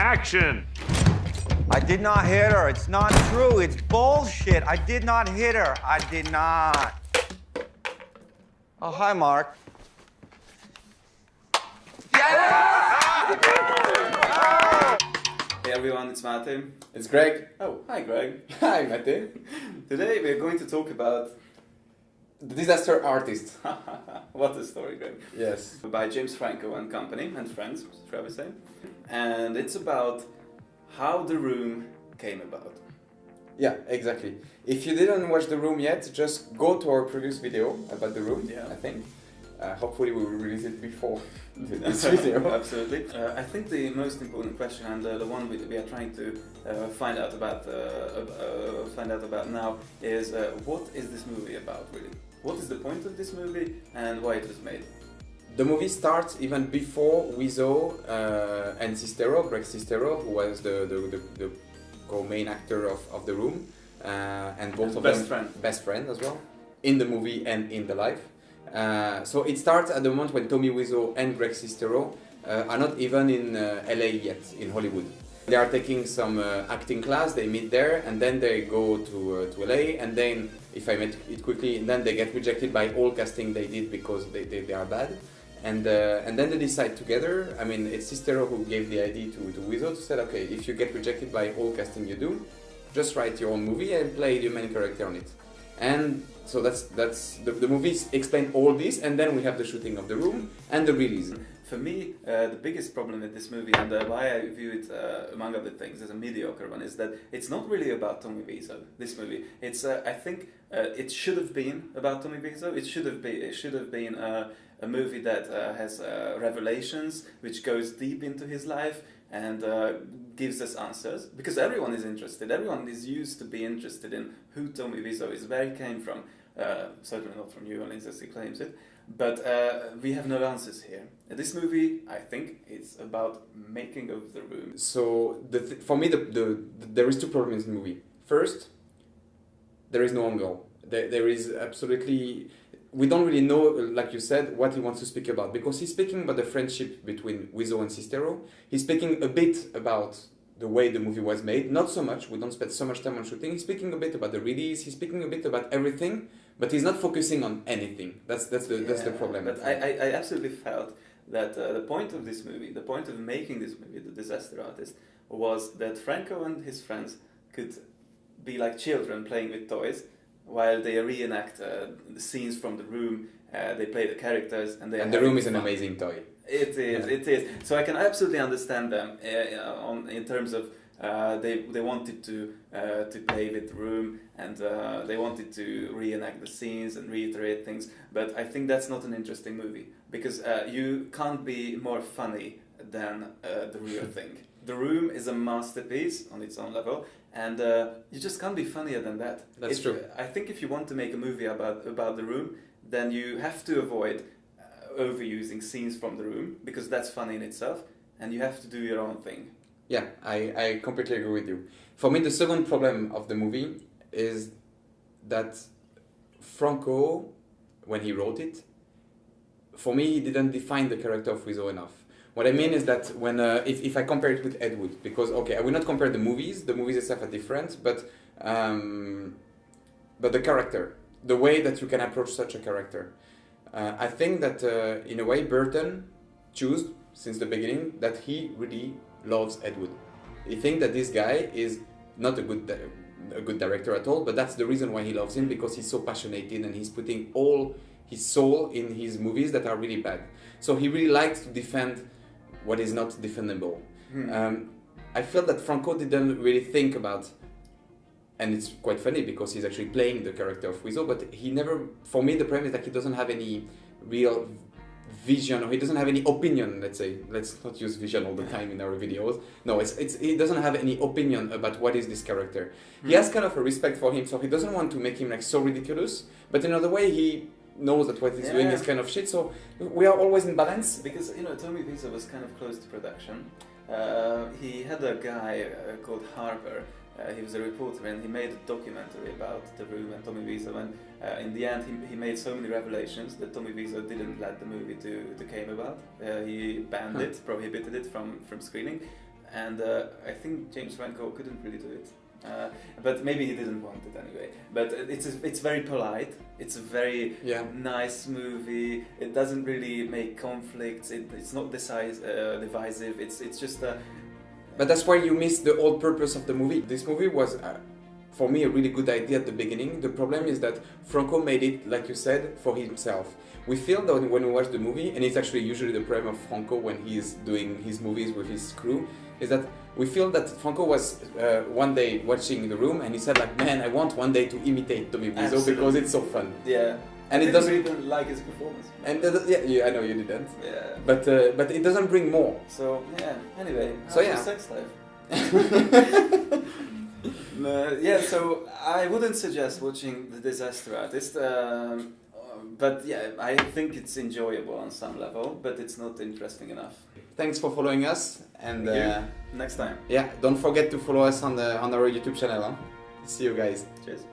Action! I did not hit her. It's not true. It's bullshit. I did not hit her. I did not. Oh, hi, Mark. Hey everyone, it's Martin. It's Greg. Oh, hi Greg. Hi, Mate. Today we're going to talk about The Disaster Artist. what a story, Greg. Yes. By James Franco and company and friends, shall we say? And it's about how The Room came about. Yeah, exactly. If you didn't watch The Room yet, just go to our previous video about The Room, Yeah. I think. Hopefully we will release it before this video. Absolutely. I think the most important question and the one we are trying to find out about now is what is this movie about really? What is the point of this movie and why it was made? The movie starts even before Wiseau and Sistero, Greg Sistero, who was the co-main actor of The Room, and both of them best friend as well, in the movie and in the life. So it starts at the moment when Tommy Wiseau and Greg Sistero are not even in LA yet, in Hollywood. They are taking some acting class, they meet there, and then they go to LA, and then, if I met it quickly, then they get rejected by all casting they did because they are bad. And then they decide together, I mean, it's Sistero who gave the idea to Wiseau to say, okay, if you get rejected by all casting you do, just write your own movie and play the main character on it. And so that's the movies explain all this, and then we have the shooting of The Room and the release. For me, the biggest problem with this movie and why I view it, among other things, as a mediocre one is that it's not really about Tommy Wiseau. This movie, it's I think it should have been about Tommy Wiseau. It should have been a movie that has revelations, which goes deep into his life and gives us answers, because everyone is interested. Everyone is used to be interested in who Tommy Wiseau is, where he came from. Certainly not from New Orleans as he claims it, but we have no answers here. This movie, I think, is about making of The Room. So for me, there is two problems in the movie. First, there is no angle. There is absolutely... We don't really know, like you said, what he wants to speak about, because he's speaking about the friendship between Wiseau and Sistero. He's speaking a bit about the way the movie was made, not so much, we don't spend so much time on shooting. He's speaking a bit about the release, he's speaking a bit about everything, but he's not focusing on anything. That's the problem. But I absolutely felt that the point of this movie, the point of making this movie, The Disaster Artist, was that Franco and his friends could be like children playing with toys, while they reenact the scenes from The Room. They play the characters, and The Room is an amazing toy. It is, yeah. It is. So I can absolutely understand them in terms of they wanted to play with The Room, and they wanted to reenact the scenes and reiterate things. But I think that's not an interesting movie, because you can't be more funny than the real thing. The Room is a masterpiece on its own level, and you just can't be funnier than that. That's true. I think if you want to make a movie about The Room, then you have to avoid overusing scenes from The Room, because that's funny in itself, and you have to do your own thing. Yeah, I completely agree with you. For me, the second problem of the movie is that Franco, when he wrote it, for me, he didn't define the character of Wiseau enough. What I mean is that when if I compare it with Ed Wood, because okay, I will not compare the movies itself are different, but the character, the way that you can approach such a character, I think that in a way Burton chose since the beginning that he really loves Ed Wood. He thinks that this guy is not a good director at all, but that's the reason why he loves him, because he's so passionate and he's putting all his soul in his movies that are really bad. So he really likes to defend what is not defendable. I feel that Franco didn't really think about, and it's quite funny because he's actually playing the character of Wiseau, but he never, for me the problem is that he doesn't have any real vision, or he doesn't have any opinion, let's say. Let's not use vision all the time in our videos. No, he doesn't have any opinion about what is this character. He has kind of a respect for him, so he doesn't want to make him like so ridiculous, but in another way he knows that what he's doing is kind of shit, so we are always in balance. Because, Tommy Wiseau was kind of close to production. He had a guy called Harper. He was a reporter, and he made a documentary about The Room and Tommy Wiseau, and in the end he made so many revelations that Tommy Wiseau didn't let the movie to came about. He banned it, prohibited it from screening. and I think James Franco couldn't really do it. But maybe he didn't want it anyway. But it's very polite. It's a very nice movie. It doesn't really make conflicts. It's not divisive. It's just But that's why you miss the whole purpose of the movie. This movie was, for me, a really good idea at the beginning. The problem is that Franco made it, like you said, for himself. We feel that when we watch the movie, and it's actually usually the problem of Franco when he's doing his movies with his crew, is that we feel that Franco was one day watching The Room and he said like, man, I want one day to imitate Tommy Wiseau because it's so fun. Yeah. And I it doesn't even like his performance. And I know you didn't. Yeah. But it doesn't bring more. So yeah. Anyway. So yeah. Sex life. So I wouldn't suggest watching The Disaster Artist. But yeah, I think it's enjoyable on some level, but it's not interesting enough. Thanks for following us, and next time. Yeah, don't forget to follow us on our YouTube channel. Huh? See you guys. Cheers.